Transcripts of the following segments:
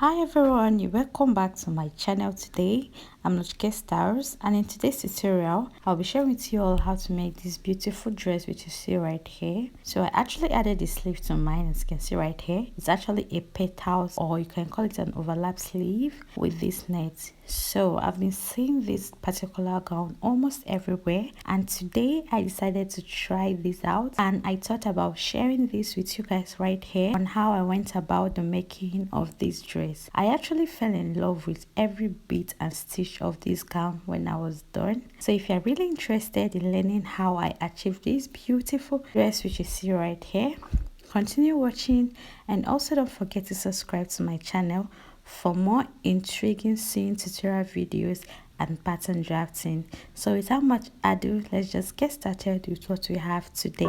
Hi everyone, you welcome back to my channel. Today I'm Nochike Stars, and in today's tutorial I'll be sharing with you all how to make this beautiful dress which you see right here. So I actually added the sleeve to mine, as you can see right here. It's actually a petals, or you can call it an overlap sleeve with this net. So I've been seeing this particular gown almost everywhere, and today I decided to try this out, and I thought about sharing this with you guys right here on how I went about the making of this dress. I actually fell in love with every bit and stitch of this gown when I was done. So if you're really interested in learning how I achieved this beautiful dress which you see right here, continue watching, and also don't forget to subscribe to my channel for more intriguing sewing tutorial videos and pattern drafting. So without much ado, let's just get started with what we have today.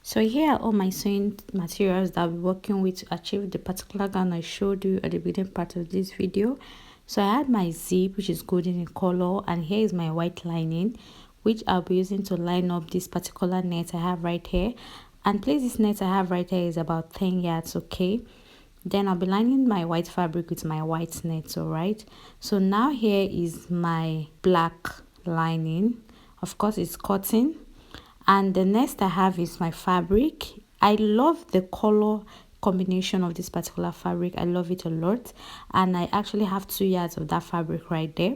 So here are all my sewing materials that I'll be working with to achieve the particular gown I showed you at the beginning part of this video. So I had my zip, which is golden in color, and here is my white lining, which I'll be using to line up this particular net I have right here. And please, this net I have right here is about 10 yards, okay? Then I'll be lining my white fabric with my white net, alright? So now here is my black lining. Of course, it's cotton. And the next I have is my fabric. I love the color combination of this particular fabric. I love it a lot, and I actually have 2 yards of that fabric right there.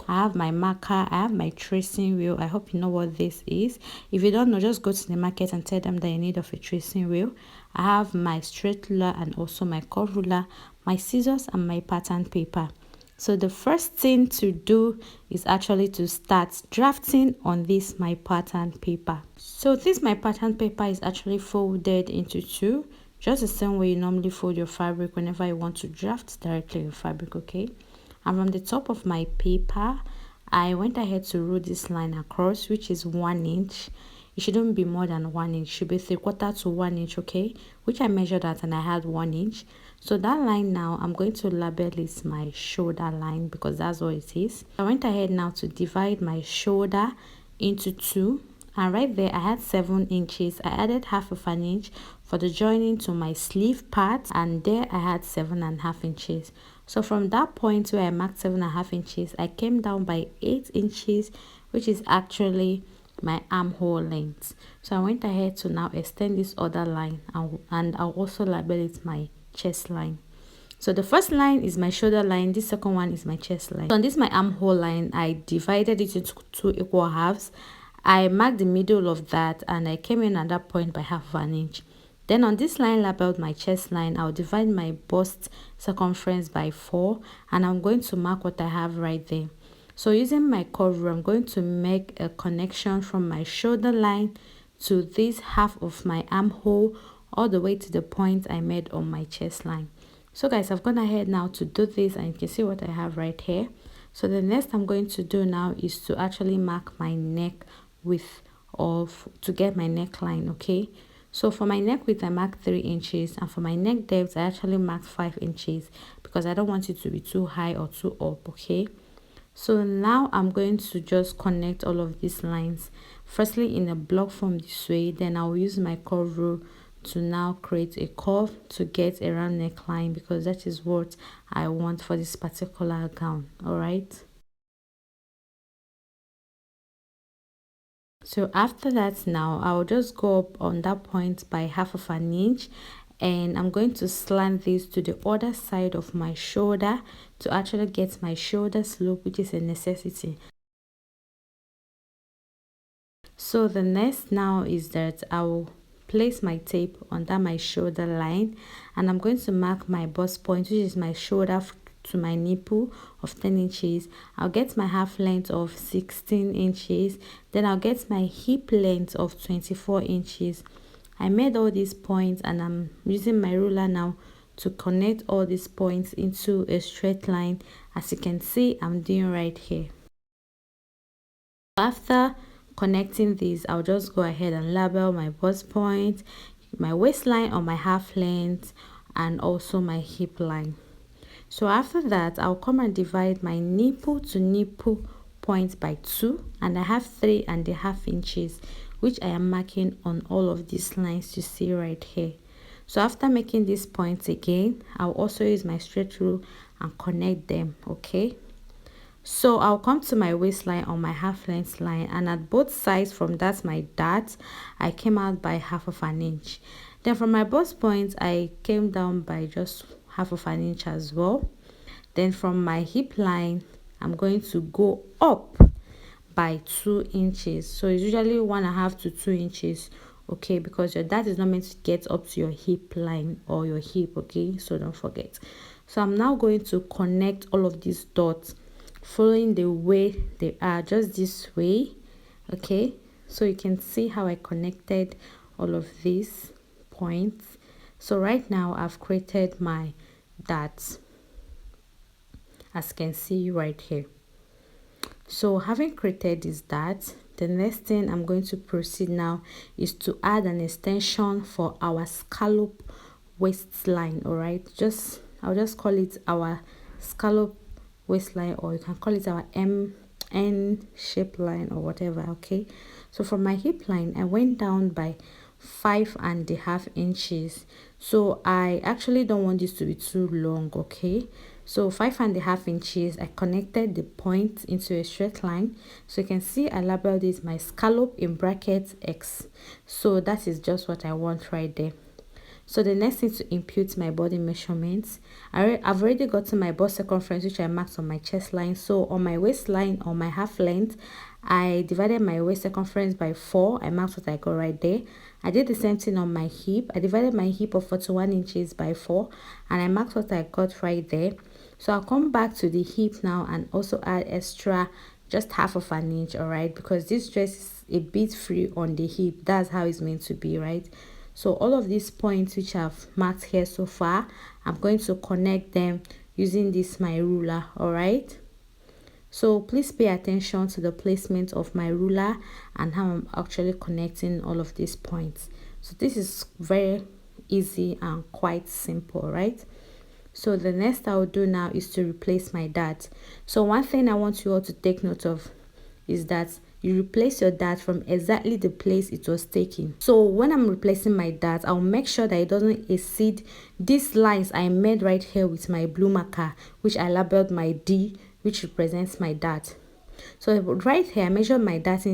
I have my marker, I have my tracing wheel. I hope you know what this is. If you don't know, just go to the market and tell them that you need of a tracing wheel. I have my straight ruler and also my curve ruler, my scissors, and my pattern paper. So the first thing to do is actually to start drafting on this my pattern paper. So this my pattern paper is actually folded into two, just the same way you normally fold your fabric whenever you want to draft directly your fabric, okay? And from the top of my paper, I went ahead to roll this line across, which is 1 inch. It shouldn't be more than 1 inch, it should be 3/4 to 1 inch, okay? Which I measured at, and I had 1 inch. So that line now, I'm going to label it my shoulder line, because that's what it is. I went ahead now to divide my shoulder into two, and right there I had 7 inches. I added 1/2 inch for the joining to my sleeve part, and there I had 7.5 inches. So from that point where I marked 7.5 inches, I came down by 8 inches, which is actually my armhole length. So I went ahead to now extend this other line, and I'll also label it my chest line. So the first line is my shoulder line, this second one is my chest line. So on this my armhole line, I divided it into 2 equal halves. I marked the middle of that, and I came in at that point by 1/2 inch. Then on this line labeled my chest line, I'll divide my bust circumference by 4, and I'm going to mark what I have right there. So using my curve rule, I'm going to make a connection from my shoulder line to this half of my armhole all the way to the point I made on my chest line. So guys, I've gone ahead now to do this, and you can see what I have right here. So the next I'm going to do now is to actually mark my neck width to get my neckline, okay? So for my neck width, I marked 3 inches, and for my neck depth, I actually marked 5 inches because I don't want it to be too high or too up, okay? So now I'm going to just connect all of these lines, firstly in a block form this way. Then I'll use my curve rule to now create a curve to get a round neckline, because that is what I want for this particular gown. All right, so after that, now I'll just go up on that point by 1/2 inch, and I'm going to slant this to the other side of my shoulder to actually get my shoulder slope, which is a necessity. So the next now is that I will place my tape under my shoulder line, and I'm going to mark my bust point, which is my shoulder to my nipple of 10 inches. I'll get my half length of 16 inches. Then I'll get my hip length of 24 inches. I made all these points, and I'm using my ruler now to connect all these points into a straight line, as you can see I'm doing right here. After connecting these, I'll just go ahead and label my bust point, my waistline on my half length, and also my hip line. So after that, I'll come and divide my nipple to nipple point by 2, and I have 3.5 inches, which I am marking on all of these lines you see right here. So after making these points again, I'll also use my straight rule and connect them. Okay, so I'll come to my waistline on my half length line, and at both sides from that my dart, I came out by 1/2 inch. Then from my bust point, I came down by just 1/2 inch as well. Then from my hip line, I'm going to go up by 2 inches. So it's usually 1.5 to 2 inches. Okay, because your dart is not meant to get up to your hip line or your hip. Okay, so don't forget. So I'm now going to connect all of these dots following the way they are, just this way. Okay, so you can see how I connected all of these points. So right now I've created my darts, as you can see right here. So having created this dart, the next thing I'm going to proceed now is to add an extension for our scallop waistline. All right, I'll just call it our scallop waistline, or you can call it our N shape line or whatever. Okay, so from my hip line, I went down by 5.5 inches. So I actually don't want this to be too long. Okay, so 5.5 inches, I connected the point into a straight line. So you can see I labeled this my scallop in brackets X. So that is just what I want right there. So the next thing to impute my body measurements, I've already gotten my bust circumference, which I marked on my chest line. So on my waistline, on my half length, I divided my waist circumference by 4. I marked what I got right there. I did the same thing on my hip. I divided my hip of 41 inches by 4, and I marked what I got right there. So I'll come back to the hip now and also add extra just 1/2 inch. All right, because this dress is a bit free on the hip. That's how it's meant to be, right? So all of these points which I've marked here so far, I'm going to connect them using this my ruler. All right, so please pay attention to the placement of my ruler and how I'm actually connecting all of these points. So this is very easy and quite simple, right? So the next I'll do now is to replace my dart. So one thing I want you all to take note of is that you replace your dart from exactly the place it was taken. So when I'm replacing my dart, I'll make sure that it doesn't exceed these lines I made right here with my blue marker, which I labeled my D, which represents my dart. So right here I measured my dart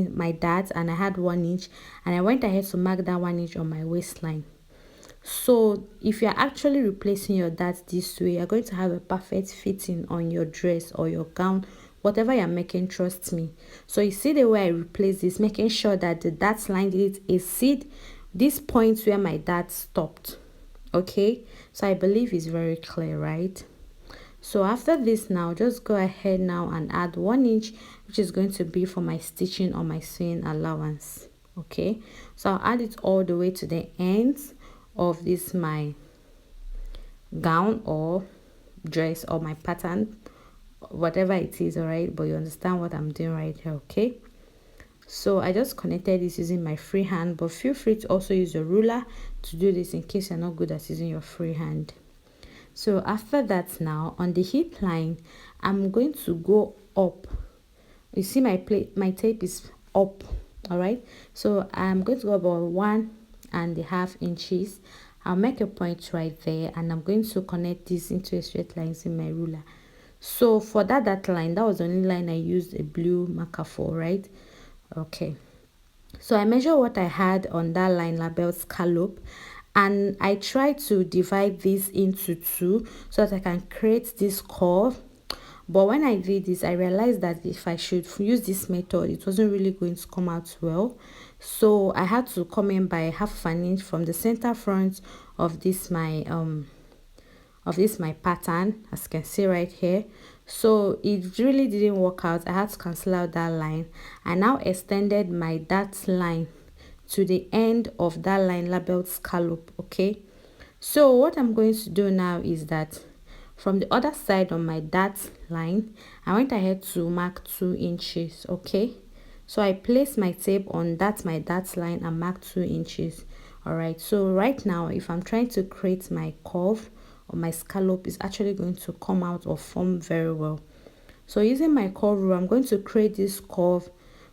and I had 1 inch, and I went ahead to mark that 1 inch on my waistline. So if you're actually replacing your dart this way, you're going to have a perfect fitting on your dress or your gown, whatever you're making, trust me. So you see the way I replace this, making sure that the dart line didn't exceed this point where my dart stopped. Okay, so I believe it's very clear, right? So after this now, just go ahead now and add 1 inch, which is going to be for my stitching or my sewing allowance. Okay, so I'll add it all the way to the ends of this my gown or dress or my pattern, whatever it is. All right, but you understand what I'm doing right here. Okay, so I just connected this using my free hand, but feel free to also use your ruler to do this in case you're not good at using your free hand. So after that now, on the hip line, I'm going to go up. You see my tape is up. All right, so I'm going to go about 1.5 inches. I'll make a point right there, and I'm going to connect this into a straight line using my ruler. So for that line, that was the only line I used a blue marker for, right? Okay, so I measure what I had on that line labeled scallop, and I try to divide this into 2 so that I can create this curve. But when I did this, I realized that if I should use this method, it wasn't really going to come out well. So I had to come in by 1/2 inch from the center front of this my pattern, as you can see right here. So it really didn't work out. I had to cancel out that line. I now extended my dart line to the end of that line labeled scallop. Okay, so what I'm going to do now is that from the other side on my dart line, I went ahead to mark 2 inches. Okay, so I placed my tape on my dart line and marked 2 inches. All right, so right now if I'm trying to create my curve or my scallop, is actually going to come out or form very well. So using my curve rule, I'm going to create this curve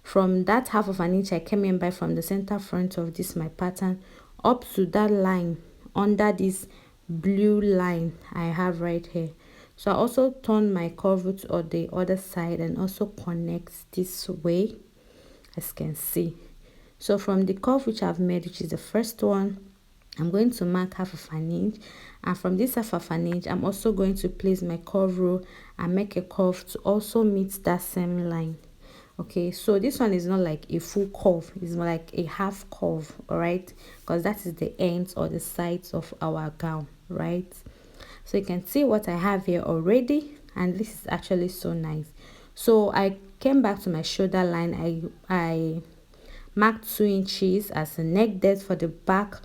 From that half of an inch I came in by, from the center front of this my pattern up to that line under this blue line I have right here. So I also turn my curve on the other side and also connect this way, as you can see. So from the curve which I've made, which is the first one, I'm going to mark half of an inch, and from this half of an inch I'm also going to place my curve row and make a curve to also meet that same line. Okay, so this one is not like a full curve, it's more like a half curve, all right, because that is the ends or the sides of our gown, right? So you can see what I have here already, and this is actually so nice. So I came back to my shoulder line. I marked 2 inches as a neck depth for the back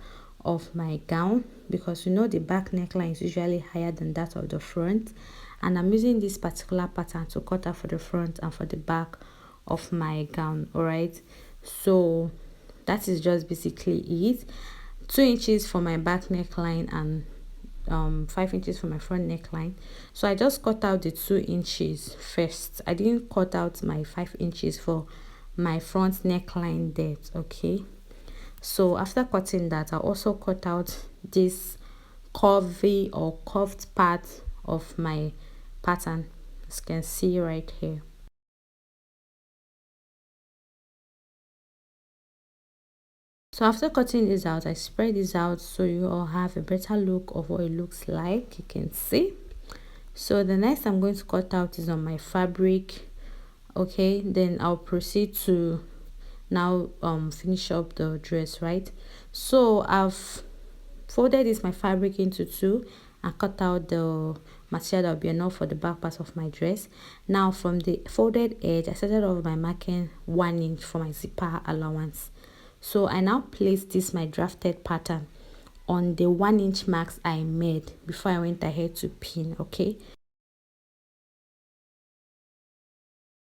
of my gown, because you know the back neckline is usually higher than that of the front, and I'm using this particular pattern to cut out for the front and for the back of my gown. All right, so that is just basically it. 2 inches for my back neckline and 5 inches for my front neckline. So I just cut out the 2 inches first. I didn't cut out my 5 inches for my front neckline depth. Okay, so after cutting that, I also cut out this curvy or curved part of my pattern, as you can see right here. So after cutting this out, I spread this out so you all have a better look of what it looks like. You can see. So the next I'm going to cut out is on my fabric. Okay, then I'll proceed to now finish up the dress, right? So I've folded this my fabric into two and cut out the material that will be enough for the back part of my dress. Now from the folded edge, I started off by marking 1 inch for my zipper allowance. So I now place this my drafted pattern on the 1 inch marks I made before I went ahead to pin. Okay,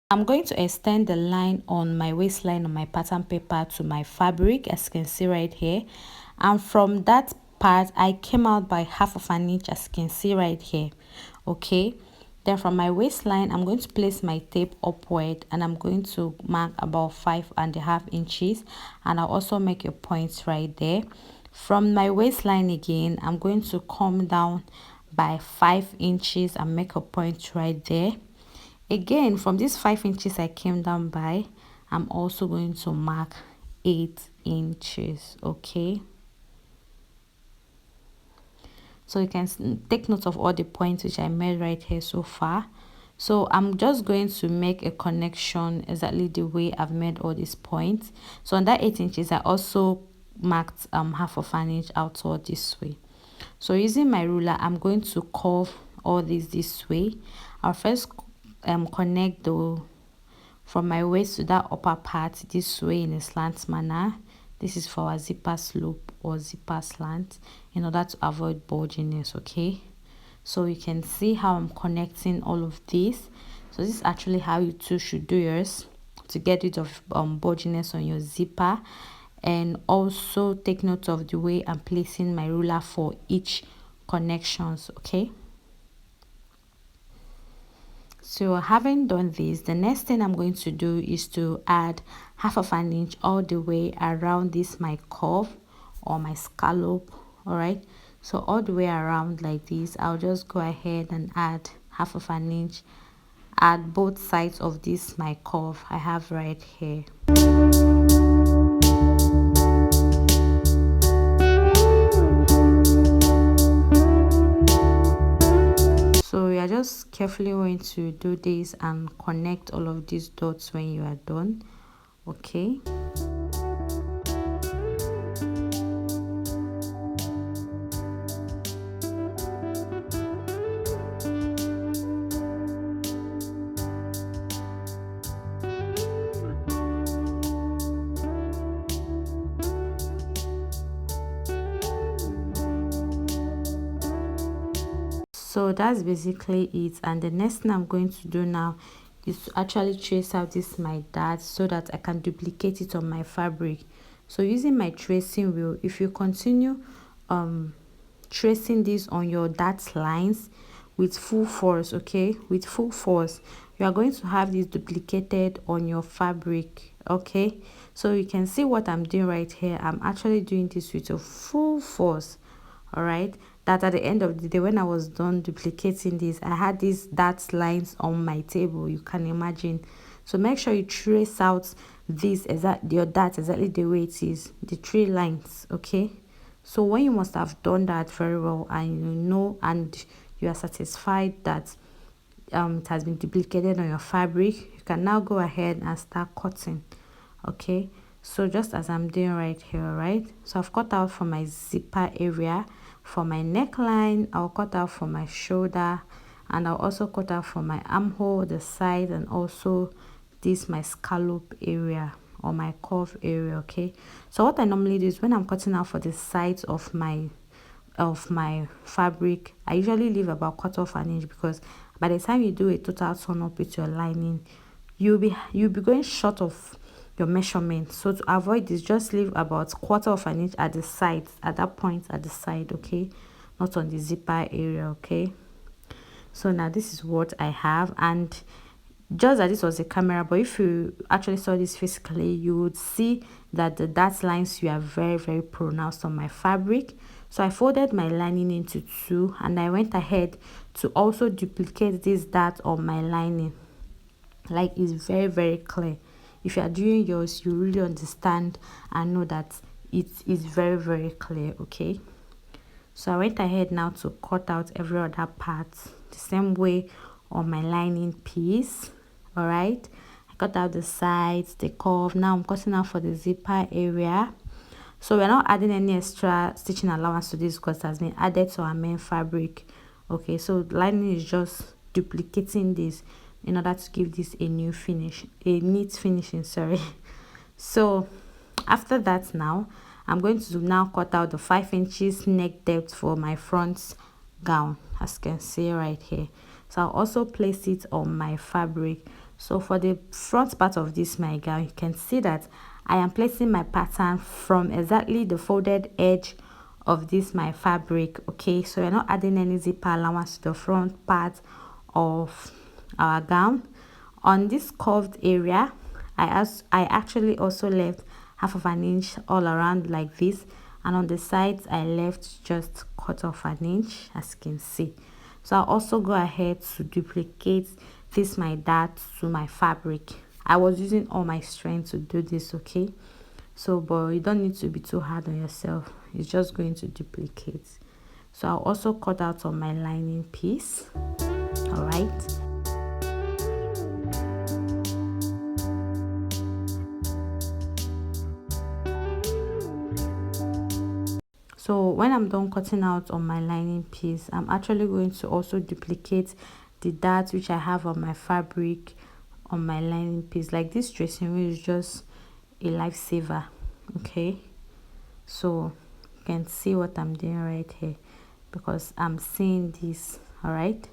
I'm going to extend the line on my waistline on my pattern paper to my fabric, as you can see right here, and from that part I came out by half of an inch, as you can see right here. Okay, then from my waistline I'm going to place my tape upward and I'm going to mark about 5.5 inches, and I'll also make a point right there. From my waistline again, I'm going to come down by 5 inches and make a point right there. Again, from these 5 inches I came down by, I'm also going to mark 8 inches. Okay, so you can take note of all the points which I made right here so far. So I'm just going to make a connection exactly the way I've made all these points. So on that 8 inches I also marked half of an inch outward this way. So using my ruler, I'm going to curve all this way. I'll first connect the from my waist to that upper part this way in a slant manner. This is for our zipper slope or zipper slant, in order to avoid bulginess. Okay, so you can see how I'm connecting all of this. So this is actually how you too should do yours to get rid of bulginess on your zipper. And also take note of the way I'm placing my ruler for each connections. Okay, so having done this, the next thing I'm going to do is to add half of an inch all the way around this my curve or my scallop. All right, so all the way around like this, I'll just go ahead and add half of an inch at both sides of this my curve I have right here. So we are just carefully going to do this and connect all of these dots when you are done. Okay, so that's basically it. And the next thing I'm going to do now is to actually trace out this my dart so that I can duplicate it on my fabric. So using my tracing wheel, if you continue tracing this on your dart lines, with full force. Okay, with full force, you are going to have this duplicated on your fabric. Okay, so you can see what I'm doing right here. I'm actually doing this with a full force. All right, that at the end of the day, when I was done duplicating this, I had these dot lines on my table, you can imagine. So make sure you trace out this your dot exactly the way it is, the 3 lines. Okay, so when you must have done that very well, and you know, and you are satisfied that it has been duplicated on your fabric, you can now go ahead and start cutting. Okay, so just as I'm doing right here, right? So I've cut out for my zipper area, for my neckline, I'll cut out for my shoulder, and I'll also cut out for my armhole, the side, and also this my scallop area or my curve area. Okay, so what I normally do is when I'm cutting out for the sides of my fabric, I usually leave about 1/4 inch, because by the time you do a total turn up with your lining, you'll be going short of your measurement. So to avoid this, just leave about 1/4 inch at the sides, at that point at the side. Okay, not on the zipper area. Okay, so now this is what I have, and just that this was a camera, but if you actually saw this physically, you would see that the dot lines were very, very pronounced on my fabric. So I folded my lining into 2, and I went ahead to also duplicate this dot on my lining. Like, it's very, very clear. If you are doing yours, you really understand and know that it is very, very clear. Okay, so I went ahead now to cut out every other part the same way on my lining piece. All right, I cut out the sides, the curve. Now I'm cutting out for the zipper area. So we're not adding any extra stitching allowance to this because it has been added to our main fabric. Okay, so lining is just duplicating this in order to give this a new finish, a neat finishing, sorry. So after that, now I'm going to now cut out the 5 inches neck depth for my front gown, as you can see right here. So I'll also place it on my fabric. So for the front part of this my gown, you can see that I am placing my pattern from exactly the folded edge of this my fabric. Okay, so we're not adding any zipper allowance to the front part of our gown. On this curved area, I actually also left 1/2 inch all around like this, and on the sides I left just 1/4 inch, as you can see. So I'll also go ahead to duplicate this my dart to my fabric. I was using all my strength to do this. Okay, so but you don't need to be too hard on yourself, it's just going to duplicate. So I'll also cut out on my lining piece. All right, so when I'm done cutting out on my lining piece, I'm actually going to also duplicate the dart which I have on my fabric on my lining piece. Like, this dressing room is just a lifesaver. Okay, so you can see what I'm doing right here because I'm seeing this. All right,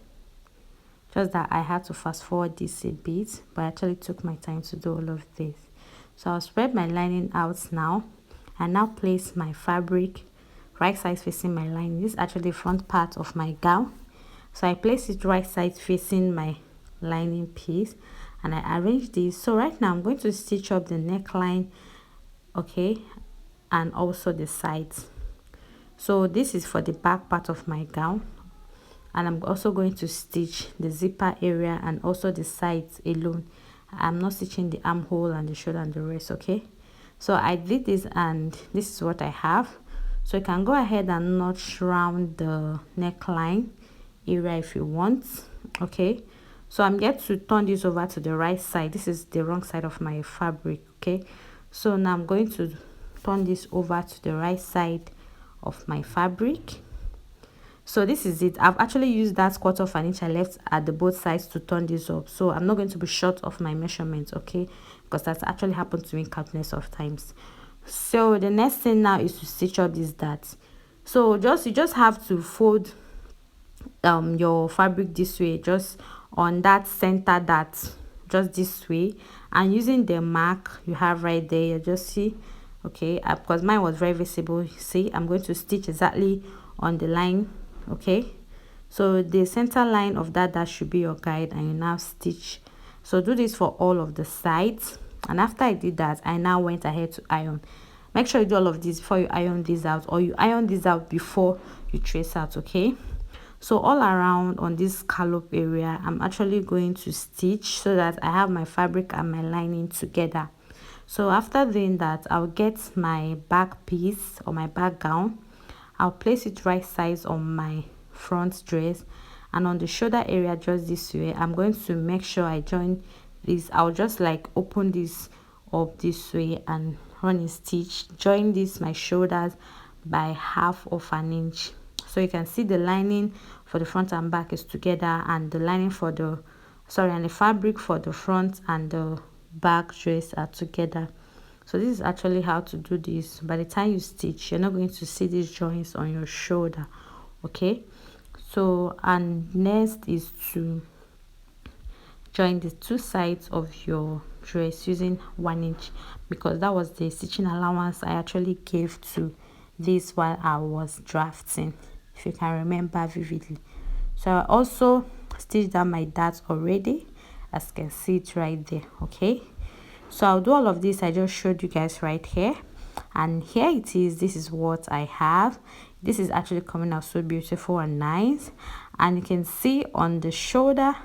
just that I had to fast forward this a bit, but I actually took my time to do all of this. So I'll spread my lining out now, and now place my fabric right side facing my lining. This is actually the front part of my gown, so I place it right side facing my lining piece, and I arrange this. So right now I'm going to stitch up the neckline, okay, and also the sides. So this is for the back part of my gown, and I'm also going to stitch the zipper area and also the sides alone. I'm not stitching the armhole and the shoulder and the rest. Okay, so I did this, and this is what I have. So you can go ahead and notch round the neckline area if you want. Okay, so I'm going to turn this over to the right side. This is the wrong side of my fabric. Okay, so now I'm going to turn this over to the right side of my fabric. So this is it. I've actually used that 1/4 inch I left at the both sides to turn this up, so I'm not going to be short of my measurements. Okay, because that's actually happened to me countless of times. So the next thing now is to stitch up this dart. So you just have to fold your fabric this way, just on that center dart, just this way, and using the mark you have right there, you just see. Okay, because mine was very visible, see, I'm going to stitch exactly on the line. Okay, So the center line of that should be your guide, and you now stitch. So do this for all of the sides. And after I did that, I now went ahead to iron. Make sure you do all of this before you iron this out, or you iron this out before you trace out, okay? So all around on this scallop area, I'm actually going to stitch so that I have my fabric and my lining together. So after doing that, I'll get my back piece or my back gown. I'll place it right size on my front dress, and on the shoulder area just this way, I'm going to make sure I join this. I'll just like open this up this way and run a stitch, join this my shoulders by 1/2 of an inch. So you can see the lining for the front and back is together, and the lining for the and the fabric for the front and the back dress are together. So this is actually how to do this. By the time you stitch, you're not going to see these joints on your shoulder, okay? So, and next is to join the two sides of your dress using 1 inch, because that was the stitching allowance I actually gave to this while I was drafting, if you can remember vividly. So I also stitched down my darts already, as you can see it right there, okay? So I'll do all of this I just showed you guys right here, and here it is. This is what I have. This is actually coming out so beautiful and nice, and you can see on the shoulder,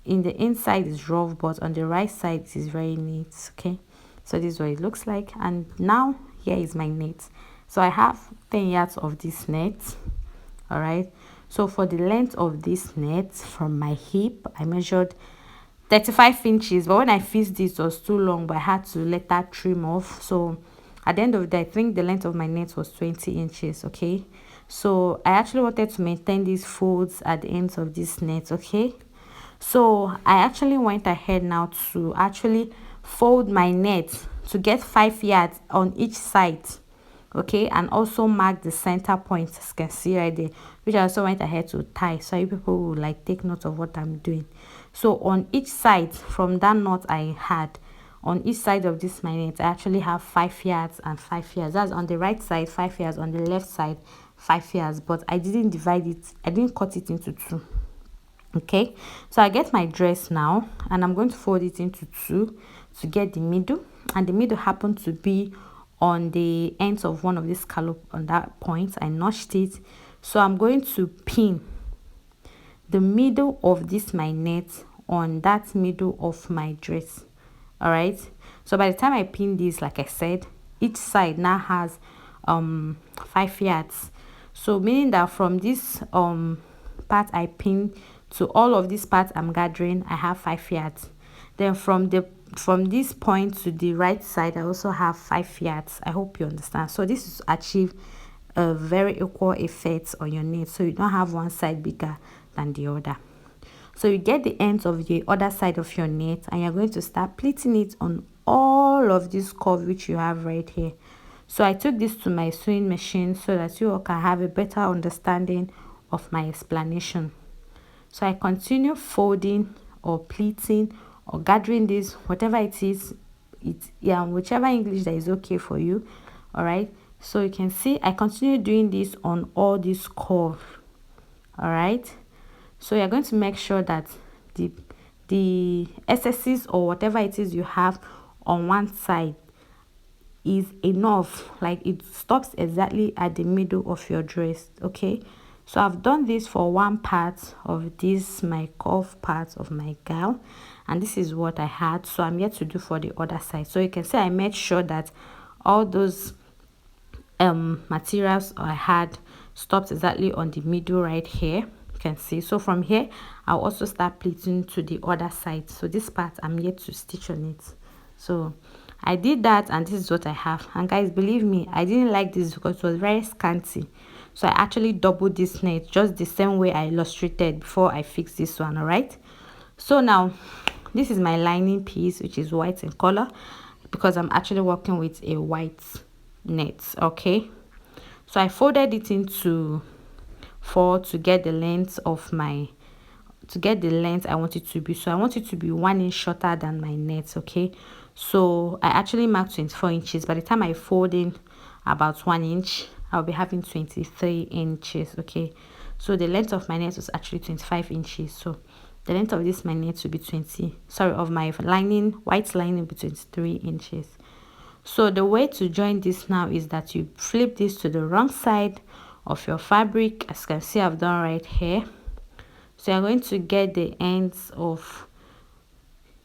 in the inside is rough, but on the right side it is very neat, okay? So this is what it looks like. And now here is my net. So I have 10 yards of this net. All right, so for the length of this net from my hip, I measured 35 inches, but when I fixed this, it was too long, but I had to let that trim off. So at the end of the day, I think the length of my net was 20 inches, okay? So I actually wanted to maintain these folds at the ends of this net, okay? So I actually went ahead now to actually fold my net to get 5 yards on each side, okay, and also mark the center point, as you can see right there, which I also went ahead to tie, so you people will like take note of what I'm doing. So on each side from that knot I had, on each side of this my net, I actually have 5 yards and 5 yards. That's on the right side 5 yards, on the left side 5 yards, but I didn't divide it, I didn't cut it into two. Okay, so I get my dress now, and I'm going to fold it into two to get the middle, and the middle happened to be on the ends of one of these scallop. On that point I notched it, so I'm going to pin the middle of this my net on that middle of my dress. All right, so by the time I pin this, like I said, each side now has 5 yards, so meaning that from this part I pin to all of this part I'm gathering, I have 5 yards. Then from this point to the right side, I also have 5 yards. I hope you understand. So this is to achieve a very equal effect on your knit, so you don't have one side bigger than the other. So you get the ends of the other side of your knit, and you're going to start pleating it on all of this curve which you have right here. So I took this to my sewing machine so that you all can have a better understanding of my explanation. So I continue folding or pleating or gathering this, whatever it is, whichever English that is okay for you. All right, so you can see I continue doing this on all this curve. All right, so you're going to make sure that the excesses or whatever it is you have on one side is enough, like it stops exactly at the middle of your dress, okay? So I've done this for one part of this my curve part of my gown, and this is what I had. So I'm yet to do for the other side. So you can see I made sure that all those materials I had stopped exactly on the middle right here. You can see. So from here I'll also start pleating to the other side. So this part I'm yet to stitch on it. So I did that, and this is what I have. And guys, believe me, I didn't like this because it was very scanty. So I actually doubled this net just the same way I illustrated before I fixed this one. All right, so now this is my lining piece, which is white in color, because I'm actually working with a white net. Okay, so I folded it into 4 to get the length of my I want it to be. So I want it to be 1 inch shorter than my net. Okay, so I actually marked 24 inches. By the time I fold in about 1 inch, I'll be having 23 inches. Okay, So the length of my net was actually 25 inches. So the length of this my net will be 20, sorry, of my lining, white lining will be 23 inches. So the way to join this now is that you flip this to the wrong side of your fabric. As you can see, I've done right here. So you're going to get the ends of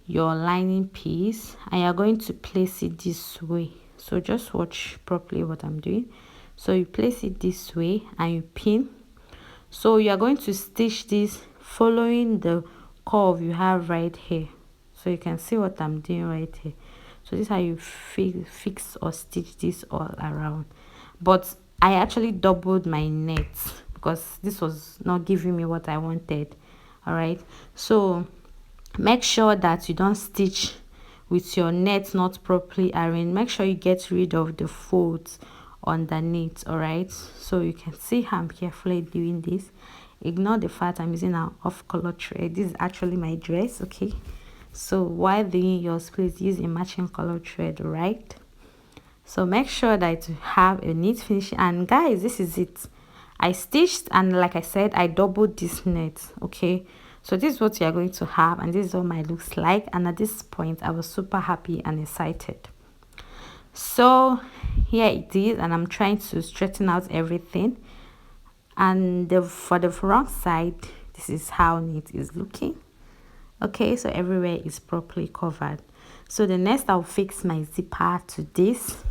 your lining piece and you're going to place it this way. So just watch properly what I'm doing. So you place it this way and you pin. So you are going to stitch this following the curve you have right here. So you can see what I'm doing right here. So this is how you fix or stitch this all around. But I actually doubled my net because this was not giving me what I wanted. All right, so make sure that you don't stitch with your net not properly arranged. Make sure you get rid of the folds underneath. All right, so you can see how I'm carefully doing this. Ignore the fact I'm using an off-color thread. This is actually my dress. Okay, so while doing yours, please use a matching color thread, right? So make sure that you have a neat finish. And guys, this is it. I stitched, and like I said, I doubled this net. Okay, so this is what you are going to have, and this is what my looks like. And at this point, I was super happy and excited. So here it is, and I'm trying to straighten out everything. And for the front side, this is how neat is looking. Okay, so everywhere is properly covered. So the next, I'll fix my zipper to this.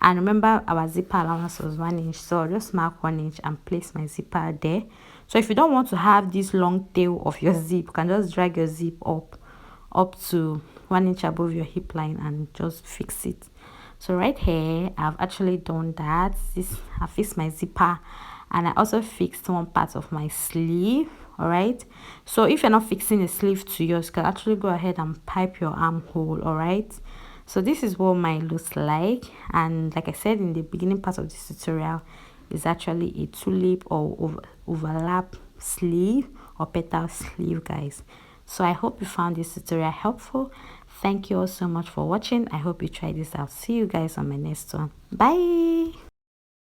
And remember, our zipper allowance was 1 inch, so I'll just mark 1 inch and place my zipper there. So if you don't want to have this long tail of your zip, you can just drag your zip up to 1 inch above your hip line and just fix it. So right here, I've actually done that. I fixed my zipper, and I also fixed one part of my sleeve. All right, so if you're not fixing a sleeve to yours, you can actually go ahead and pipe your armhole. All right, so this is what mine looks like. And like I said in the beginning part of this tutorial, is actually a tulip or overlap sleeve or petal sleeve, guys. So I hope you found this tutorial helpful. Thank you all so much for watching. I hope you try this out. See you guys on my next one. Bye.